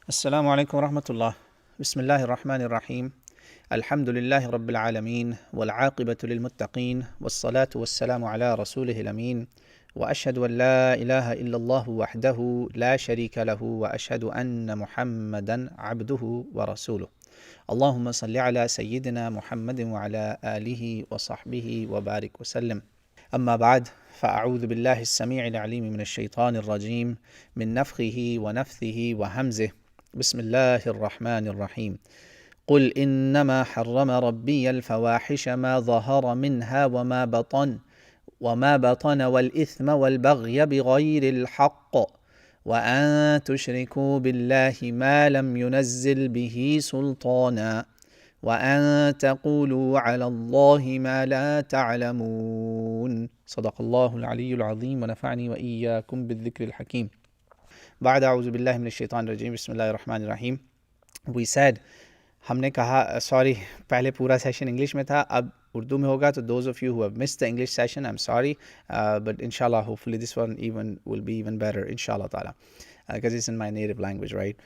السلام عليكم ورحمة الله. بسم الله الرحمن الرحيم. الحمد لله رب العالمين والعاقبة للمتقين والصلاة والسلام على رسوله الأمين وأشهد أن لا إله إلا الله وحده لا شريك له وأشهد أن محمدا عبده ورسوله. اللهم صل على سيدنا محمد وعلى آله وصحبه وبارك وسلم. أما بعد، فأعوذ بالله السميع العليم من الشيطان الرجيم من نفخه ونفثه وهمزه. بسم الله الرحمن الرحيم. قل إنما حرم ربي الفواحش ما ظهر منها وما بطن والإثم والبغي بغير الحق وأن تشركوا بالله ما لم ينزل به سلطانا وأن تقولوا على الله ما لا تعلمون. صدق الله العلي العظيم ونفعني وإياكم بالذكر الحكيم. بعد اعوذ باللہ من الشیطان الرجیم بسم اللہ الرحمن الرحیم. We said، ہم نے کہا سوری، پہلے پورا سیشن انگلش میں تھا، اب اردو میں ہوگا، تو those of you who have missed the English session, I'm sorry, but inshallah hopefully this one will be even better inshallah ta'ala, because it's in my native language, right?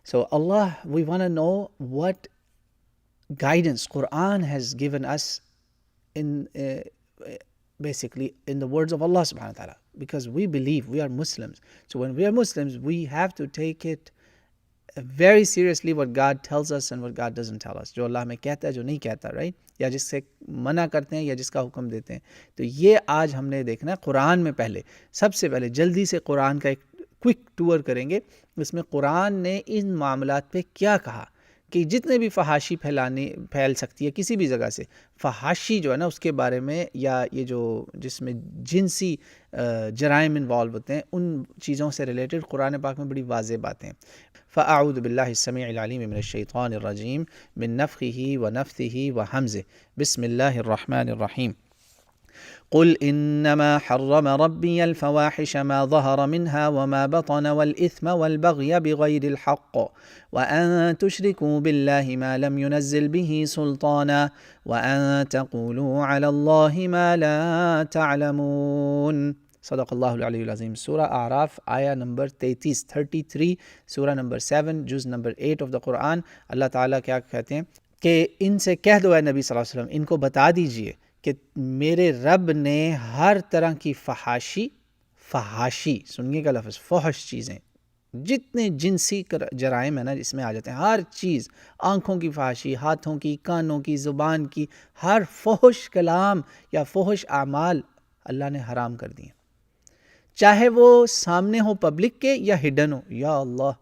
So Allah, we want to know what guidance Quran has given us in basically in the words of Allah subhanahu wa ta'ala, because we believe we are Muslims. So when we are Muslims, we have to take it very seriously what God tells us and what God doesn't tell us. جو اللہ میں کہتا ہے، جو نہیں کہتا، right؟ یا جس سے منع کرتے ہیں یا جس کا حکم دیتے ہیں. تو یہ آج ہم نے دیکھنا ہے قرآن میں. سب سے پہلے جلدی سے قرآن کا ایک کوئک ٹور کریں گے. اس میں قرآن نے ان معاملات پہ کیا کہا کہ جتنے بھی فحاشی پھیل سکتی ہے کسی بھی جگہ سے، فحاشی جو ہے نا اس کے بارے میں، یا یہ جو جس میں جنسی جرائم انوالو ہوتے ہیں، ان چیزوں سے ریلیٹڈ قرآن پاک میں بڑی واضح باتیں ہیں. فاعوذ باللہ السمیع العلیم من الشیطان الرجیم من نفخہ ونفثہ وہمزہ. بسم اللہ الرحمن الرحیم. قل إنما حرم ربي الفواحش ما ظهر منها وما بطن والإثم والبغي بغير الحق وأن تشركوا بالله ما لم ينزل به سلطانا وأن تقولوا على الله ما لا تعلمون. صدق اللہ العلی العظیم. سورہ اعراف آیا نمبر 33 سورہ نمبر 7 جز نمبر 8 آف دا قرآن. اللہ تعالیٰ کیا کہتے ہیں کہ ان سے کہہ دو اے نبی صلی اللہ علیہ وسلم، ان کو بتا دیجئے کہ میرے رب نے ہر طرح کی فحاشی سنیے کا لفظ، فحش چیزیں، جتنے جنسی جرائم ہیں نا اس میں آ جاتے ہیں، ہر چیز، آنکھوں کی فحاشی، ہاتھوں کی، کانوں کی، زبان کی، ہر فحش کلام یا فحش اعمال اللہ نے حرام کر دیے، چاہے وہ سامنے ہو پبلک کے یا ہڈن ہو. یا اللہ،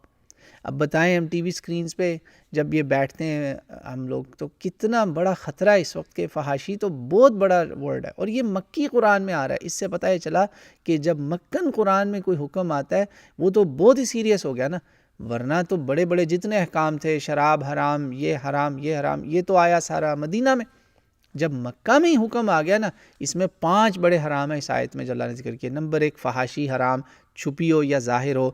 اب بتائیں ہم ٹی وی سکرینز پہ جب یہ بیٹھتے ہیں ہم لوگ، تو کتنا بڑا خطرہ ہے اس وقت کے. فحاشی تو بہت بڑا ورڈ ہے، اور یہ مکی قرآن میں آ رہا ہے. اس سے پتہ یہ چلا کہ جب مکن قرآن میں کوئی حکم آتا ہے وہ تو بہت ہی سیریس ہو گیا نا، ورنہ تو بڑے بڑے جتنے احکام تھے، شراب حرام، یہ حرام، یہ حرام، یہ تو آیا سارا مدینہ میں. جب مکہ میں ہی حکم آ گیا نا، اس میں 5 بڑے حرام ہیں اس آیت میں جو اللہ نے ذکر کیا. نمبر 1 فحاشی حرام، چھپی ہو یا ظاہر ہو.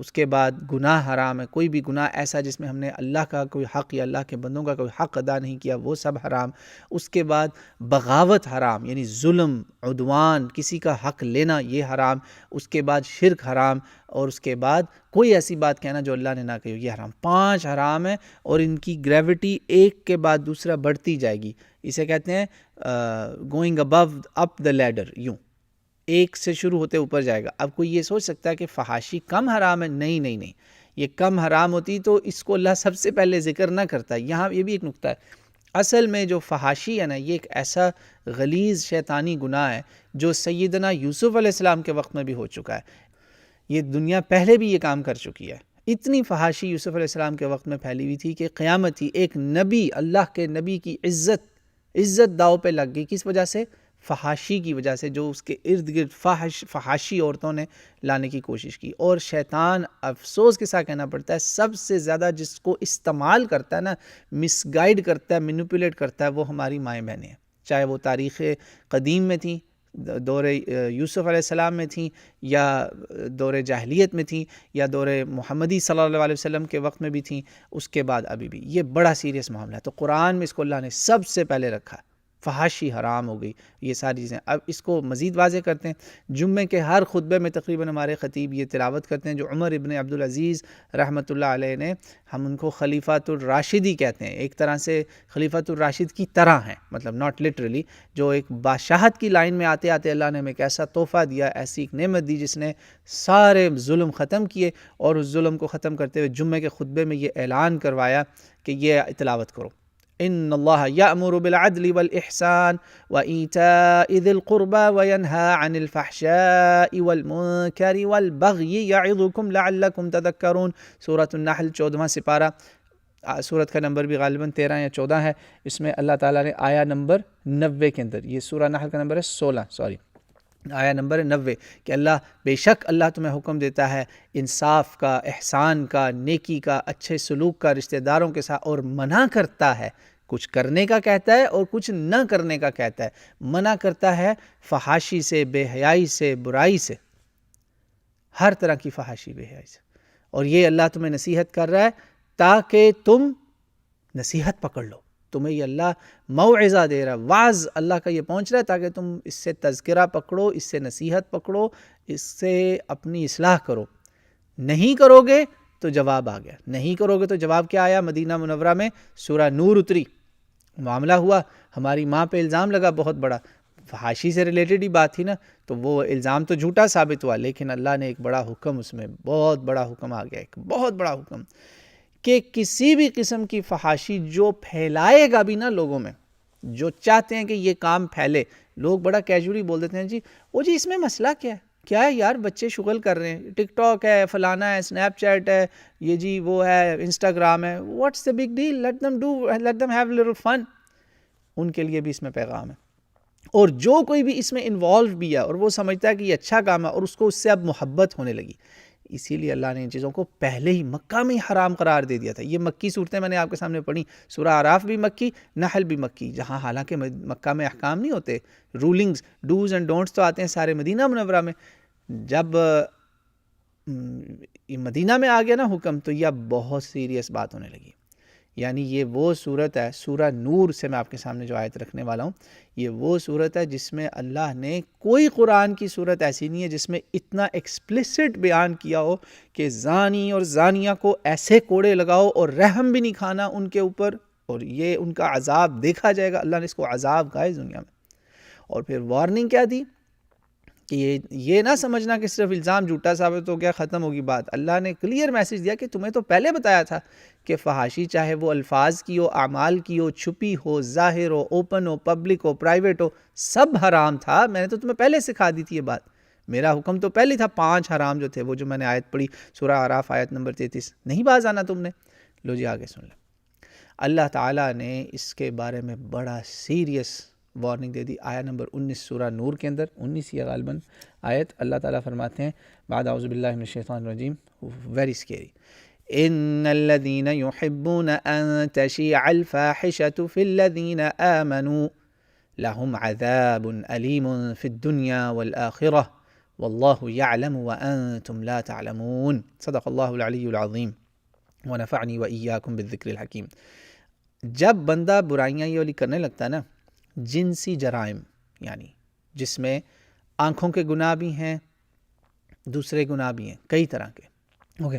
اس کے بعد گناہ حرام ہے، کوئی بھی گناہ ایسا جس میں ہم نے اللہ کا کوئی حق یا اللہ کے بندوں کا کوئی حق ادا نہیں کیا، وہ سب حرام. اس کے بعد بغاوت حرام، یعنی ظلم، عدوان، کسی کا حق لینا، یہ حرام. اس کے بعد شرک حرام، اور اس کے بعد کوئی ایسی بات کہنا جو اللہ نے نہ کہی، یہ حرام. 5 حرام ہیں، اور ان کی گریوٹی ایک کے بعد دوسرا بڑھتی جائے گی. اسے کہتے ہیں گوئنگ ابو اپ دا لیڈر، یوں ایک سے شروع ہوتے اوپر جائے گا. اب کوئی یہ سوچ سکتا ہے کہ فحاشی کم حرام ہے. نہیں، یہ کم حرام ہوتی تو اس کو اللہ سب سے پہلے ذکر نہ کرتا. یہاں یہ بھی ایک نکتہ ہے، اصل میں جو فحاشی ہے نا، یہ ایک ایسا غلیظ شیطانی گناہ ہے جو سیدنا یوسف علیہ السلام کے وقت میں بھی ہو چکا ہے. یہ دنیا پہلے بھی یہ کام کر چکی ہے. اتنی فحاشی یوسف علیہ السلام کے وقت میں پھیلی ہوئی تھی کہ قیامت ہی ایک نبی، اللہ کے نبی کی عزت داؤ پہ لگ گئی. کس وجہ سے؟ فحاشی کی وجہ سے، جو اس کے ارد گرد فحاشی عورتوں نے لانے کی کوشش کی. اور شیطان، افسوس کے ساتھ کہنا پڑتا ہے، سب سے زیادہ جس کو استعمال کرتا ہے نا، مس گائیڈ کرتا ہے، مینوپولیٹ کرتا ہے، وہ ہماری مائیں بہنیں ہیں. چاہے وہ تاریخ قدیم میں تھیں، دور یوسف علیہ السلام میں تھیں، یا دور جاہلیت میں تھیں، یا دور محمدی صلی اللہ علیہ وسلم کے وقت میں بھی تھیں، اس کے بعد ابھی بھی. یہ بڑا سیریس معاملہ ہے. تو قرآن میں اس کو اللہ نے سب سے پہلے رکھا. فحاشی حرام ہو گئی، یہ ساری چیزیں۔ اب اس کو مزید واضح کرتے ہیں، جمعے کے ہر خطبے میں تقریباً ہمارے خطیب یہ تلاوت کرتے ہیں جو عمر ابن عبدالعزیز رحمۃ اللہ علیہ نے، ہم ان کو خلیفۃ الراشدی کہتے ہیں، ایک طرح سے خلیفۃ الراشد کی طرح ہیں، مطلب ناٹ لٹرلی، جو ایک بادشاہت کی لائن میں آتے آتے اللہ نے ہمیں ایک ایسا تحفہ دیا، ایسی ایک نعمت دی جس نے سارے ظلم ختم کیے، اور اس ظلم کو ختم کرتے ہوئے جمعے کے خطبے میں یہ اعلان کروایا کہ یہ تلاوت کرو، ان اللہ یأمر بالعدل والاحسان وایتاء ذی القربى وینہی عن الفحشاء والمنکر والبغی یعظکم لعلکم تذکرون۔ سورۃ النحل 14واں سپارہ، سورت کا نمبر بھی غالباً 13 یا 14 ہے، اس میں اللہ تعالیٰ نے آیا نمبر 90 کے اندر، یہ سورہ نحل کا نمبر ہے 16، آیا نمبر 90، کہ اللہ بے شک اللہ تمہیں حکم دیتا ہے انصاف کا، احسان کا، نیکی کا، اچھے سلوک کا رشتہ داروں کے ساتھ، اور منع کرتا ہے، کچھ کرنے کا کہتا ہے اور کچھ نہ کرنے کا کہتا ہے۔ منع کرتا ہے فحاشی سے، بے حیائی سے، برائی سے، ہر طرح کی فحاشی بے حیائی سے، اور یہ اللہ تمہیں نصیحت کر رہا ہے تاکہ تم نصیحت پکڑ لو، تمہیں یہ اللہ موعظہ دے رہا ہے، وعظ اللہ کا یہ پہنچ رہا ہے تاکہ تم اس سے تذکرہ پکڑو، اس سے نصیحت پکڑو، اس سے اپنی اصلاح کرو۔ نہیں کرو گے تو جواب آ گیا، نہیں کرو گے تو جواب کیا آیا؟ مدینہ منورہ میں سورہ نور اتری، معاملہ ہوا، ہماری ماں پہ الزام لگا بہت بڑا، فحاشی سے ریلیٹڈ ہی بات تھی نا، تو وہ الزام تو جھوٹا ثابت ہوا، لیکن اللہ نے ایک بڑا حکم، اس میں بہت بڑا حکم آ گیا، ایک بہت بڑا حکم، کہ کسی بھی قسم کی فحاشی جو پھیلائے گا بھی نا لوگوں میں، جو چاہتے ہیں کہ یہ کام پھیلے، لوگ بڑا کیجولی بول دیتے ہیں جی وہ جی اس میں مسئلہ کیا ہے یار، بچے شغل کر رہے ہیں، ٹک ٹاک ہے، فلانا ہے، اسنیپ چیٹ ہے، یہ جی وہ ہے، انسٹاگرام ہے، what's the big deal, let them have a little fun۔ ان کے لیے بھی اس میں پیغام ہے، اور جو کوئی بھی اس میں انوالو بھی ہے اور وہ سمجھتا ہے کہ یہ اچھا کام ہے اور اس کو اس سے اب محبت ہونے لگی، اسی لیے اللہ نے ان چیزوں کو پہلے ہی مکہ میں ہی حرام قرار دے دیا تھا۔ یہ مکی صورتیں میں نے آپ کے سامنے پڑھی، سورہ اعراف بھی مکی، نحل بھی مکی، جہاں حالانکہ مکہ میں احکام نہیں ہوتے، رولنگز، ڈوز اینڈ ڈونٹس تو آتے ہیں سارے مدینہ منورہ میں۔ جب مدینہ میں آ گیا نا حکم، تو یہ بہت سیریس بات ہونے لگی۔ یعنی یہ وہ صورت ہے، سورہ نور سے میں آپ کے سامنے جو آیت رکھنے والا ہوں، یہ وہ صورت ہے جس میں اللہ نے، کوئی قرآن کی صورت ایسی نہیں ہے جس میں اتنا ایکسپلیسٹ بیان کیا ہو کہ زانی اور زانیہ کو ایسے کوڑے لگاؤ اور رحم بھی نہیں کھانا ان کے اوپر، اور یہ ان کا عذاب دیکھا جائے گا۔ اللہ نے اس کو عذاب کہا اس دنیا میں، اور پھر وارننگ کیا دی کہ یہ نہ سمجھنا کہ صرف الزام جھوٹا ثابت ہو گیا ختم ہوگی بات۔ اللہ نے کلیئر میسج دیا کہ تمہیں تو پہلے بتایا تھا کہ فحاشی چاہے وہ الفاظ کی ہو، اعمال کی ہو، چھپی ہو، ظاہر ہو، اوپن ہو، پبلک ہو، پرائیویٹ ہو، سب حرام تھا۔ میں نے تو تمہیں پہلے سکھا دی تھی یہ بات، میرا حکم تو پہلے تھا۔ 5 حرام جو تھے، وہ جو میں نے آیت پڑھی سورہ اعراف آیت نمبر 33، نہیں باز آنا تم نے۔ لو جی آگے سن لیں، اللہ تعالیٰ نے اس کے بارے میں بڑا سیریس وارننگ دے دی، آیا نمبر 19 سورہ نور کے اندر، 19 یا غالباً آیت، اللہ تعالیٰ فرماتے ہیں بعد اعوذ باللہ من الشیطان الرجیم، ویری اسکیری، ان الذین یحبون ان تشیع الفاحشۃ فی الذین آمنوا لهم عذاب علیم فی الدنیا والآخرہ واللہ یعلم وانتم لا تعلمون۔ صدق اللہ العلی العظیم ونفعنی وإیاکم بالذکر الحکیم۔ جب بندہ برائیاں یہ والی کرنے لگتا ہے نا، جنسی جرائم، یعنی جس میں آنکھوں کے گناہ بھی ہیں، دوسرے گناہ بھی ہیں، کئی طرح کے، اوکے،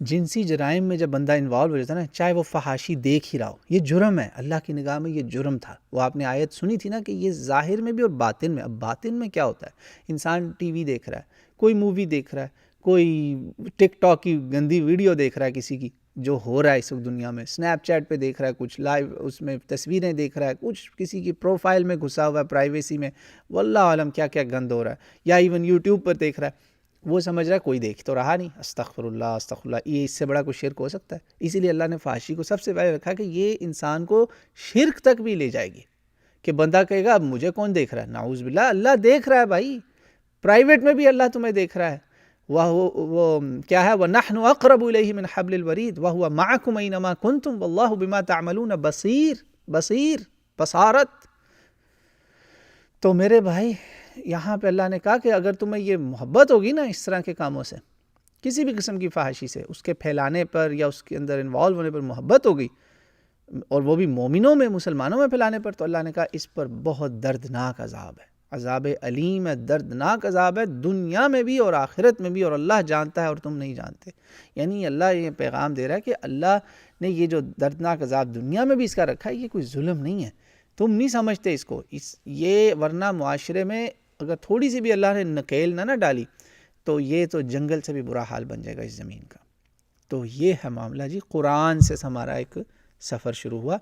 جنسی جرائم میں جب بندہ انوالو ہو جاتا ہے نا، چاہے وہ فحاشی دیکھ ہی رہا ہو، یہ جرم ہے، اللہ کی نگاہ میں یہ جرم تھا۔ وہ آپ نے آیت سنی تھی نا کہ یہ ظاہر میں بھی اور باطن میں۔ اب باطن میں کیا ہوتا ہے؟ انسان ٹی وی دیکھ رہا ہے، کوئی مووی دیکھ رہا ہے، کوئی ٹک ٹاک کی گندی ویڈیو دیکھ رہا ہے کسی کی، جو ہو رہا ہے اس وقت دنیا میں، اسنیپ چیٹ پہ دیکھ رہا ہے کچھ لائیو، اس میں تصویریں دیکھ رہا ہے، کچھ کسی کی پروفائل میں گھسا ہوا ہے، پرائیویسی میں، واللہ عالم کیا کیا گند ہو رہا ہے، یا ایون یوٹیوب پر دیکھ رہا ہے، وہ سمجھ رہا ہے کوئی دیکھ تو رہا نہیں، استغفر اللہ، یہ اس سے بڑا کوئی شرک ہو سکتا ہے؟ اسی لیے اللہ نے فحاشی کو سب سے پہلے رکھا کہ یہ انسان کو شرک تک بھی لے جائے گی، کہ بندہ کہے گا اب مجھے کون دیکھ رہا ہے؟ نعوذ باللہ، اللہ دیکھ رہا ہے بھائی، پرائیویٹ میں بھی اللہ تمہیں دیکھ رہا ہے۔ وہ کیا ہے؟ وَنَحْنُ أَقْرَبُ إِلَيْهِ مِنْ حَبْلِ الْوَرِيدِ وَهُوَ مَعَكُمْ أَيْنَمَا كُنْتُمْ وَاللَّهُ بِمَا تَعْمَلُونَ بصیر، بصارت۔ تو میرے بھائی، یہاں پہ اللہ نے کہا کہ اگر تمہیں یہ محبت ہوگی نا اس طرح کے کاموں سے، کسی بھی قسم کی فحاشی سے، اس کے پھیلانے پر یا اس کے اندر انوالو ہونے پر محبت ہوگی، اور وہ بھی مومنوں میں، مسلمانوں میں پھیلانے پر، تو اللہ نے کہا اس پر بہت دردناک عذاب ہے، عذاب علیم ہے، دردناک عذاب ہے دنیا میں بھی اور آخرت میں بھی، اور اللہ جانتا ہے اور تم نہیں جانتے۔ یعنی اللہ یہ پیغام دے رہا ہے کہ اللہ نے یہ جو دردناک عذاب دنیا میں بھی اس کا رکھا ہے، یہ کوئی ظلم نہیں ہے، تم نہیں سمجھتے اس کو، یہ ورنہ معاشرے میں اگر تھوڑی سی بھی اللہ نے نکیل نہ ڈالی تو یہ تو جنگل سے بھی برا حال بن جائے گا اس زمین کا۔ تو یہ ہے معاملہ جی، قرآن سے ہمارا ایک سفر شروع ہوا۔